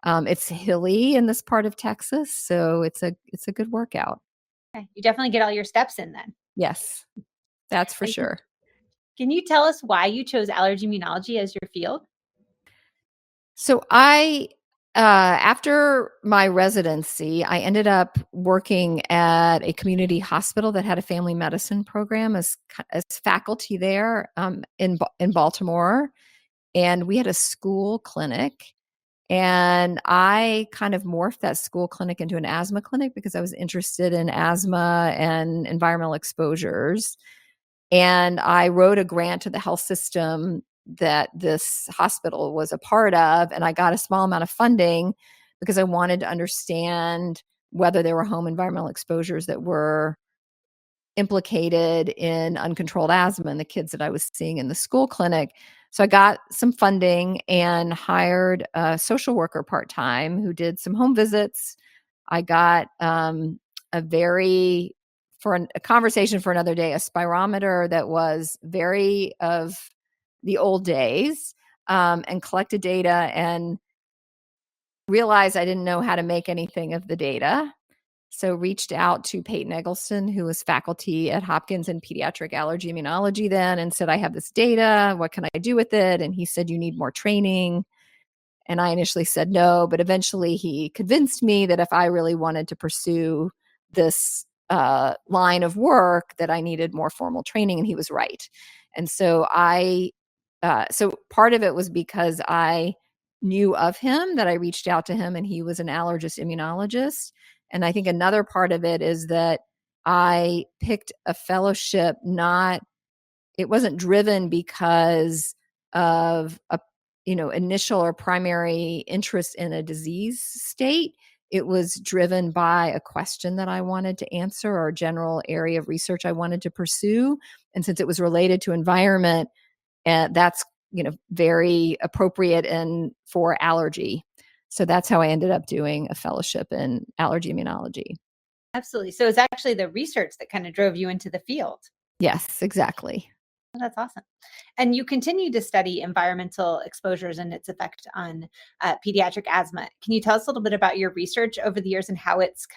it's hilly in this part of Texas, so it's a good workout. Okay. You definitely get all your steps in then. Yes, that's for sure. Can you tell us why you chose allergy immunology as your field? So after my residency, I ended up working at a community hospital that had a family medicine program as faculty there in Baltimore. And we had a school clinic. And I kind of morphed that school clinic into an asthma clinic because I was interested in asthma and environmental exposures. And I wrote a grant to the health system that this hospital was a part of, and I got a small amount of funding because I wanted to understand whether there were home environmental exposures that were implicated in uncontrolled asthma in the kids that I was seeing in the school clinic. So I got some funding and hired a social worker part-time who did some home visits. I got for a conversation for another day, a spirometer that was very of the old days, and collected data and realized I didn't know how to make anything of the data. So reached out to Peyton Eggleston, who was faculty at Hopkins in pediatric allergy immunology then, and said, I have this data. What can I do with it? And he said, you need more training. And I initially said no, but eventually he convinced me that if I really wanted to pursue this line of work, that I needed more formal training, and he was right. And so so part of it was because I knew of him, that I reached out to him, and he was an allergist immunologist. And I think another part of it is that I picked a fellowship, it wasn't driven because of a initial or primary interest in a disease state. It was driven by a question that I wanted to answer or a general area of research I wanted to pursue. And since it was related to environment, that's very appropriate for allergy. So that's how I ended up doing a fellowship in allergy immunology. Absolutely. So it's actually the research that kind of drove you into the field. Yes, exactly. Oh, that's awesome. And you continue to study environmental exposures and its effect on pediatric asthma. Can you tell us a little bit about your research over the years and how it's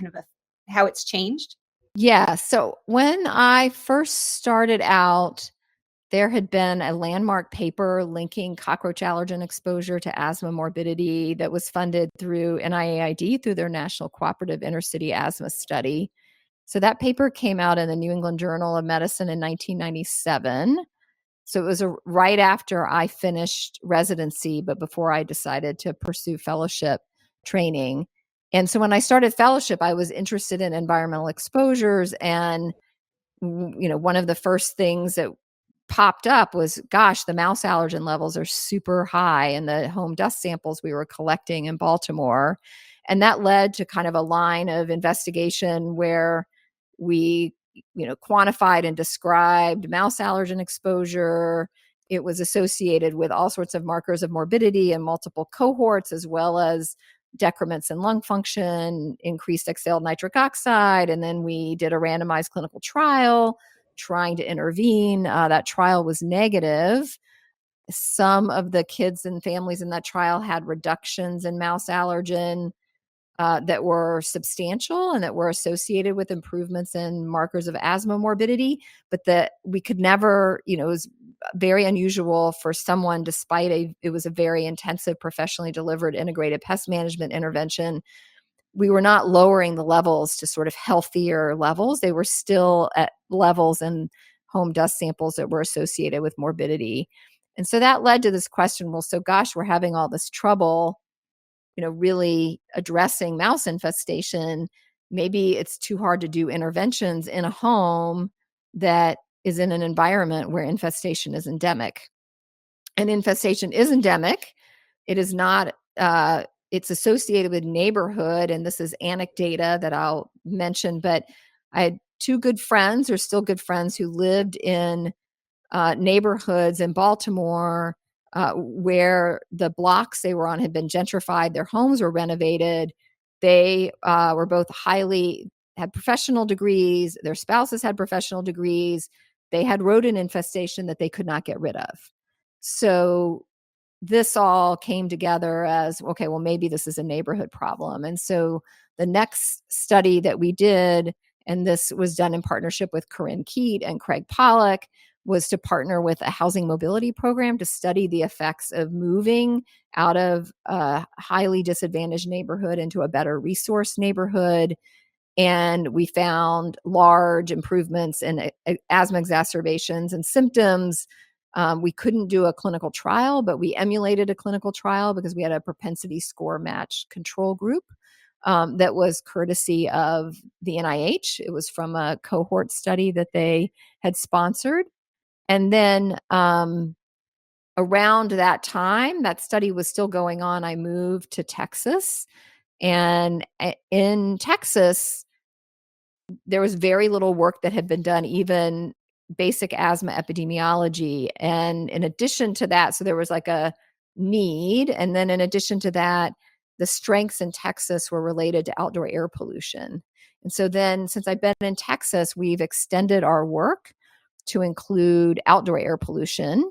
how it's changed? Yeah. So when I first started out, there had been a landmark paper linking cockroach allergen exposure to asthma morbidity that was funded through NIAID through their National Cooperative Intercity Asthma Study. So that paper came out in the New England Journal of Medicine in 1997. So it was right after I finished residency, but before I decided to pursue fellowship training. And so when I started fellowship, I was interested in environmental exposures. And, one of the first things that popped up was, gosh, the mouse allergen levels are super high in the home dust samples we were collecting in Baltimore. And that led to kind of a line of investigation where we quantified and described mouse allergen exposure. It was associated with all sorts of markers of morbidity in multiple cohorts, as well as decrements in lung function, increased exhaled nitric oxide. And then we did a randomized clinical trial trying to intervene. That trial was negative. Some of the kids and families in that trial had reductions in mouse allergen that were substantial and that were associated with improvements in markers of asthma morbidity, but that we could never, it was very unusual for someone, despite it was a very intensive, professionally delivered integrated pest management intervention. We were not lowering the levels to sort of healthier levels. They were still at levels in home dust samples that were associated with morbidity. And so that led to this question, well, so gosh, we're having all this trouble really addressing mouse infestation. Maybe it's too hard to do interventions in a home that is in an environment where infestation is endemic. And infestation is endemic. It is not, it's associated with neighborhood. And this is anecdata that I'll mention, but I had two good friends, or still good friends, who lived in neighborhoods in Baltimore where the blocks they were on had been gentrified. Their homes were renovated. They were both had professional degrees. Their spouses had professional degrees. They had rodent infestation that they could not get rid of. So this all came together as, okay, well, maybe this is a neighborhood problem. And so the next study that we did, and this was done in partnership with Corinne Keet and Craig Pollack, was to partner with a housing mobility program to study the effects of moving out of a highly disadvantaged neighborhood into a better resource neighborhood. And we found large improvements in asthma exacerbations and symptoms. We couldn't do a clinical trial, but we emulated a clinical trial because we had a propensity score matched control group that was courtesy of the NIH. It was from a cohort study that they had sponsored. And then around that time, that study was still going on, I moved to Texas. And in Texas, there was very little work that had been done, even basic asthma epidemiology. And in addition to that, so there was like a need. And then in addition to that, the strengths in Texas were related to outdoor air pollution. And so then, since I've been in Texas, we've extended our work to include outdoor air pollution.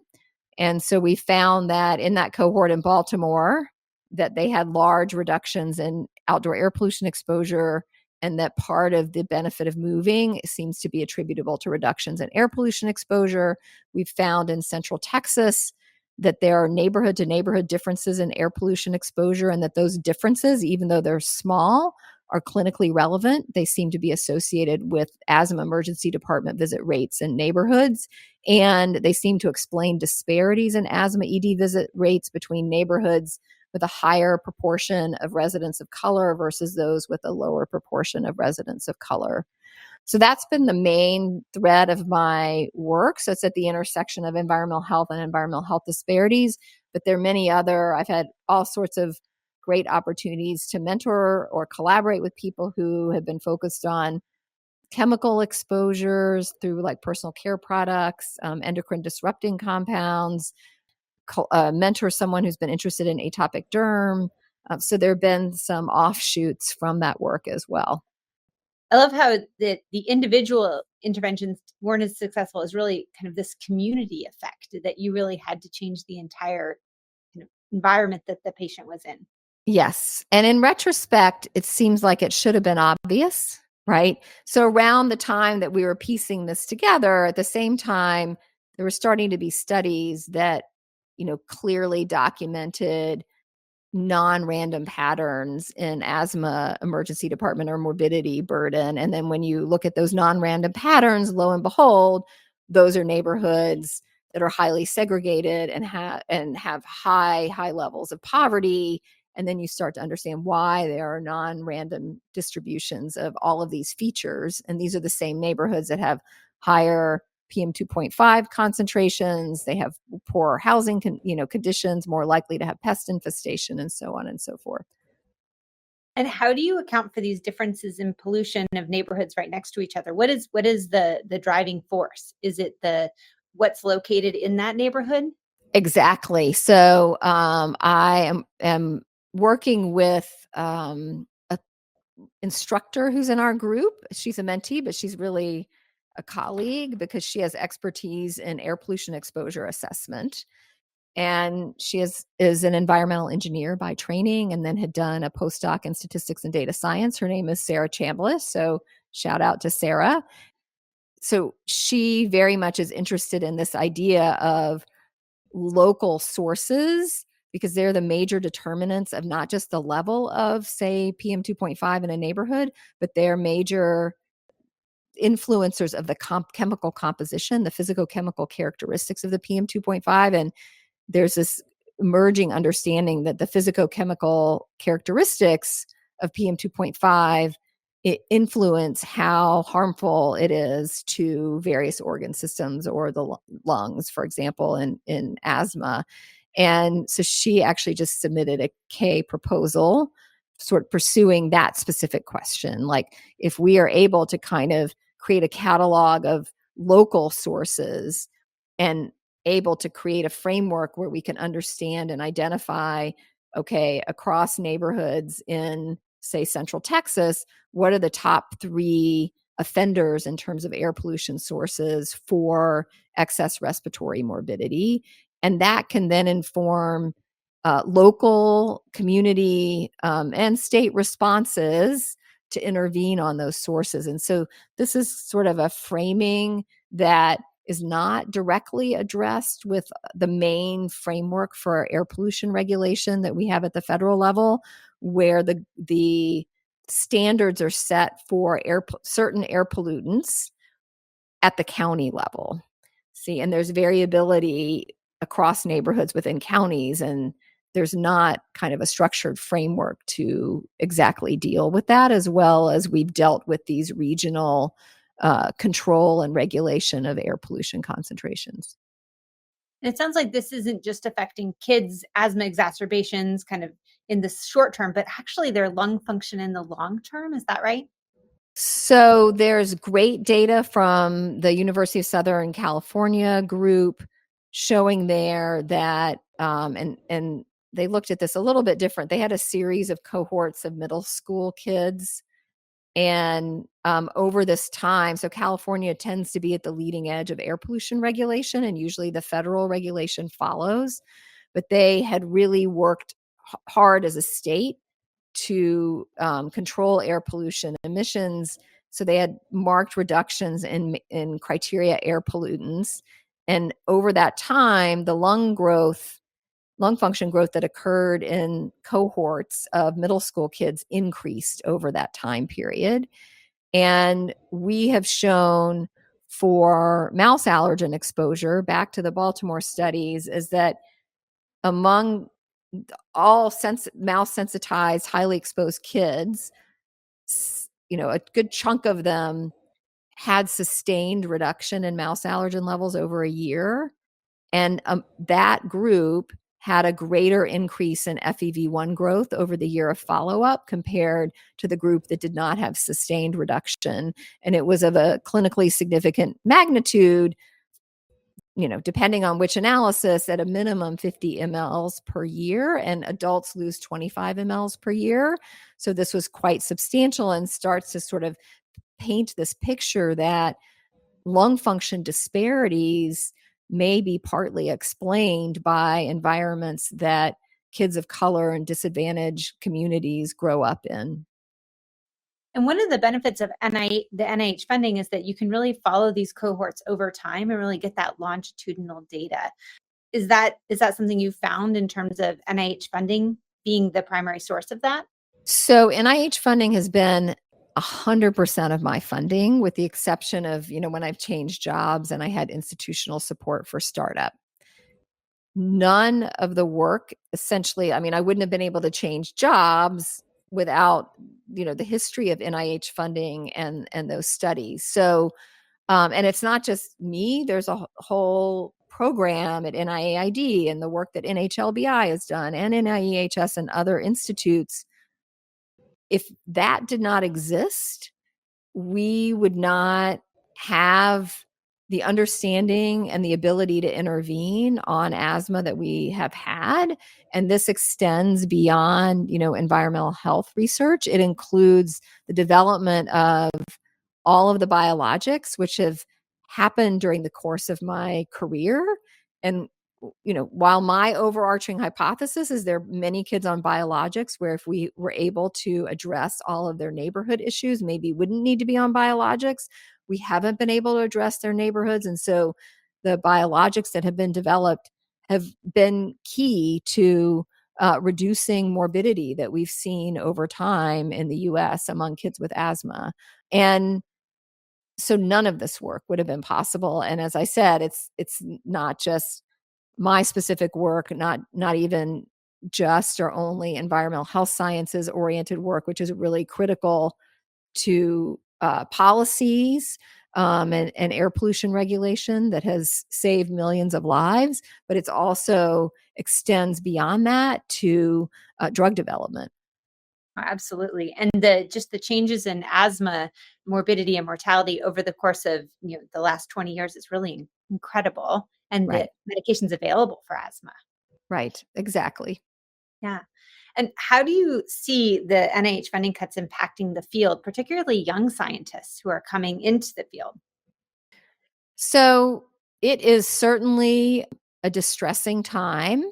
And so we found that in that cohort in Baltimore, that they had large reductions in outdoor air pollution exposure, and that part of the benefit of moving seems to be attributable to reductions in air pollution exposure. We've found in Central Texas that there are neighborhood to neighborhood differences in air pollution exposure, and that those differences, even though they're small, are clinically relevant. They seem to be associated with asthma emergency department visit rates in neighborhoods, and they seem to explain disparities in asthma ED visit rates between neighborhoods with a higher proportion of residents of color versus those with a lower proportion of residents of color. So that's been the main thread of my work. So it's at the intersection of environmental health and environmental health disparities, but there are many other, I've had all sorts of great opportunities to mentor or collaborate with people who have been focused on chemical exposures through like personal care products, endocrine disrupting compounds, mentor someone who's been interested in atopic derm. So there have been some offshoots from that work as well. I love how the individual interventions weren't as successful as really kind of this community effect that you really had to change the entire kind of environment that the patient was in. Yes. And in retrospect, it seems like it should have been obvious, right? So around the time that we were piecing this together, at the same time, there were starting to be studies that, clearly documented non-random patterns in asthma emergency department or morbidity burden. And then when you look at those non-random patterns, lo and behold, those are neighborhoods that are highly segregated and have high levels of poverty. And then you start to understand why there are non-random distributions of all of these features. And these are the same neighborhoods that have higher PM2.5 concentrations. They have poorer housing conditions, more likely to have pest infestation, and so on and so forth. And how do you account for these differences in pollution of neighborhoods right next to each other? What is the driving force? Is it what's located in that neighborhood? Exactly. So I am working with an instructor who's in our group. She's a mentee, but she's really a colleague because she has expertise in air pollution exposure assessment. And she is an environmental engineer by training and then had done a postdoc in statistics and data science. Her name is Sarah Chambliss. So shout out to Sarah. So she very much is interested in this idea of local sources because they're the major determinants of not just the level of, say, PM2.5 in a neighborhood, but they're major influencers of the chemical composition, the physicochemical characteristics of the PM2.5. And there's this emerging understanding that the physicochemical characteristics of PM2.5 influence how harmful it is to various organ systems or the lungs, for example, in asthma. And so she actually just submitted a K proposal sort of pursuing that specific question. Like if we are able to kind of create a catalog of local sources and able to create a framework where we can understand and identify, okay, across neighborhoods in, say, Central Texas, what are the top 3 offenders in terms of air pollution sources for excess respiratory morbidity? And that can then inform local, community, and state responses to intervene on those sources. And so this is sort of a framing that is not directly addressed with the main framework for air pollution regulation that we have at the federal level, where the standards are set for certain air pollutants at the county level. See, and there's variability across neighborhoods within counties, and there's not kind of a structured framework to exactly deal with that, as well as we've dealt with these regional control and regulation of air pollution concentrations. And it sounds like this isn't just affecting kids' asthma exacerbations kind of in the short term, but actually their lung function in the long term. Is that right? So there's great data from the University of Southern California group showing there that, and they looked at this a little bit different. They had a series of cohorts of middle school kids. And over this time, so California tends to be at the leading edge of air pollution regulation, and usually the federal regulation follows. But they had really worked hard as a state to control air pollution emissions. So they had marked reductions in criteria air pollutants. And over that time, the lung function growth that occurred in cohorts of middle school kids increased over that time period. And we have shown for mouse allergen exposure, back to the Baltimore studies, is that among all mouse sensitized, highly exposed kids, a good chunk of them had sustained reduction in mouse allergen levels over a year. And that group had a greater increase in FEV1 growth over the year of follow-up compared to the group that did not have sustained reduction. And it was of a clinically significant magnitude, depending on which analysis, at a minimum 50 mLs per year, and adults lose 25 mLs per year. So this was quite substantial and starts to sort of paint this picture that lung function disparities may be partly explained by environments that kids of color and disadvantaged communities grow up in. And one of the benefits of the NIH funding is that you can really follow these cohorts over time and really get that longitudinal data. Is that something you found in terms of NIH funding being the primary source of that? So NIH funding has been 100% of my funding, with the exception of, when I've changed jobs and I had institutional support for startup. None of the work, essentially, I wouldn't have been able to change jobs without, the history of NIH funding and those studies. So, and it's not just me, there's a whole program at NIAID and the work that NHLBI has done and NIEHS and other institutes. If that did not exist, we would not have the understanding and the ability to intervene on asthma that we have had. And this extends beyond, environmental health research. It includes the development of all of the biologics, which have happened during the course of my career. And while my overarching hypothesis is there are many kids on biologics where if we were able to address all of their neighborhood issues, maybe wouldn't need to be on biologics. We haven't been able to address their neighborhoods. And so the biologics that have been developed have been key to reducing morbidity that we've seen over time in the US among kids with asthma. And so none of this work would have been possible. And as I said, it's not just my specific work, not even just or only environmental health sciences oriented work, which is really critical to policies and air pollution regulation that has saved millions of lives, but it's also extends beyond that to drug development. Absolutely. And the changes in asthma morbidity and mortality over the course of the last 20 years is really incredible. And Right. the medications available for asthma. Right. Exactly. Yeah. And how do you see the NIH funding cuts impacting the field, particularly young scientists who are coming into the field? So it is certainly a distressing time.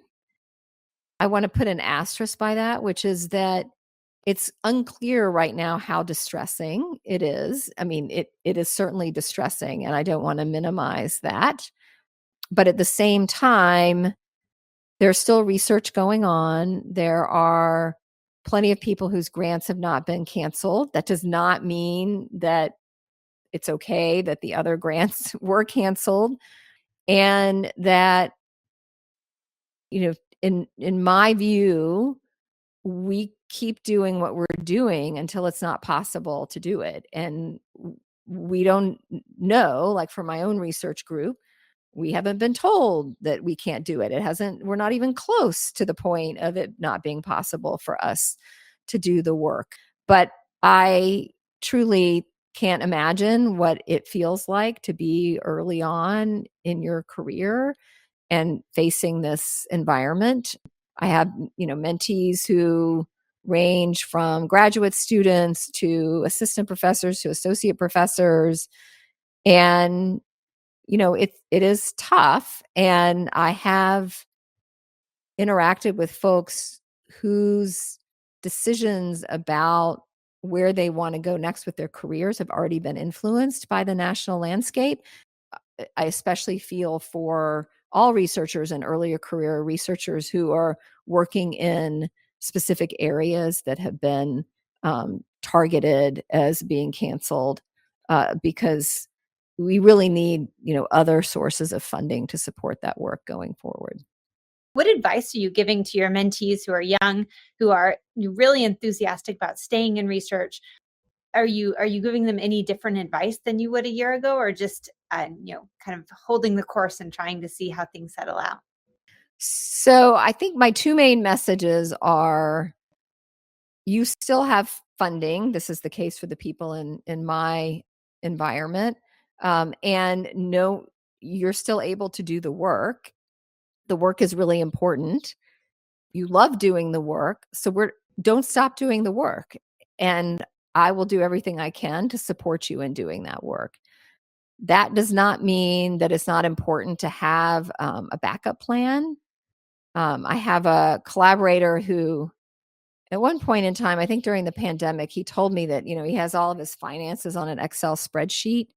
I want to put an asterisk by that, which is that it's unclear right now how distressing it is. It is certainly distressing, and I don't want to minimize that. But at the same time, there's still research going on. There are plenty of people whose grants have not been canceled. That does not mean that it's okay that the other grants were canceled, and that, in my view, we keep doing what we're doing until it's not possible to do it. And we don't know, like for my own research group, we haven't been told that we can't do it. We're not even close to the point of it not being possible for us to do the work. But I truly can't imagine what it feels like to be early on in your career and facing this environment. I have, mentees who range from graduate students to assistant professors to associate professors. And, it is tough. And I have interacted with folks whose decisions about where they want to go next with their careers have already been influenced by the national landscape. I especially feel for all researchers and earlier career researchers who are working in specific areas that have been targeted as being canceled, because we really need, other sources of funding to support that work going forward. What advice are you giving to your mentees who are young, who are really enthusiastic about staying in research? Are you giving them any different advice than you would a year ago, or just kind of holding the course and trying to see how things settle out? So I think my two main messages are: you still have funding. This is the case for the people in my environment, and no, you're still able to do the work. The work is really important. You love doing the work, so don't stop doing the work. And I will do everything I can to support you in doing that work. That does not mean that it's not important to have a backup plan. I have a collaborator who, at one point in time, I think during the pandemic, he told me that, he has all of his finances on an Excel spreadsheet,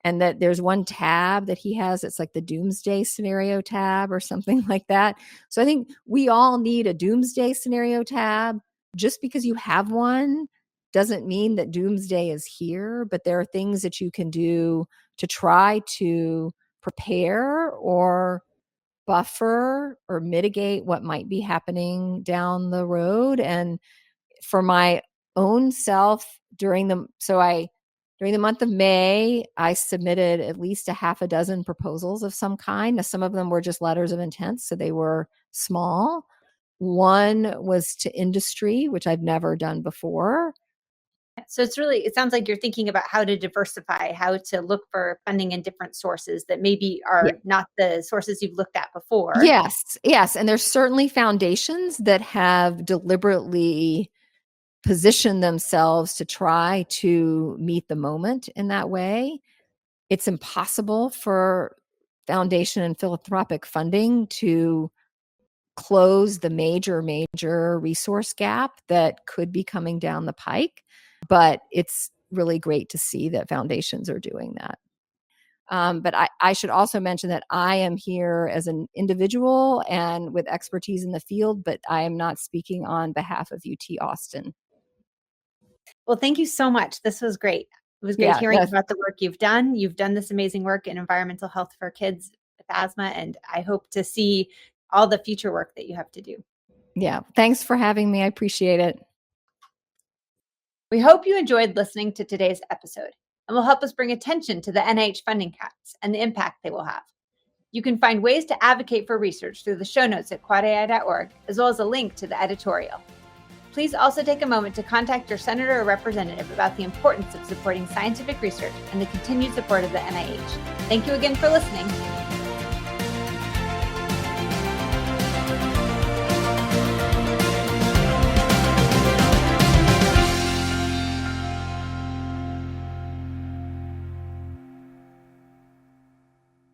and that there's one tab that he has. It's like the doomsday scenario tab or something like that. So I think we all need a doomsday scenario tab. Just because you have one doesn't mean that doomsday is here, but there are things that you can do to try to prepare or buffer or mitigate what might be happening down the road. And for my own self, during the month of May, I submitted at least a half a dozen proposals of some kind. Now, some of them were just letters of intent, so they were small. One was to industry, which I've never done before. So it sounds like you're thinking about how to diversify, how to look for funding in different sources that maybe are not the sources you've looked at before. Yes. And there's certainly foundations that have deliberately positioned themselves to try to meet the moment in that way. It's impossible for foundation and philanthropic funding to close the major resource gap that could be coming down the pike. But it's really great to see that foundations are doing that. But I should also mention that I am here as an individual and with expertise in the field, but I am not speaking on behalf of UT Austin. Well, thank you so much. This was great. It was great hearing about the work you've done. You've done this amazing work in environmental health for kids with asthma, and I hope to see all the future work that you have to do. Yeah. Thanks for having me. I appreciate it. We hope you enjoyed listening to today's episode and will help us bring attention to the NIH funding caps and the impact they will have. You can find ways to advocate for research through the show notes at quadai.org, as well as a link to the editorial. Please also take a moment to contact your senator or representative about the importance of supporting scientific research and the continued support of the NIH. Thank you again for listening.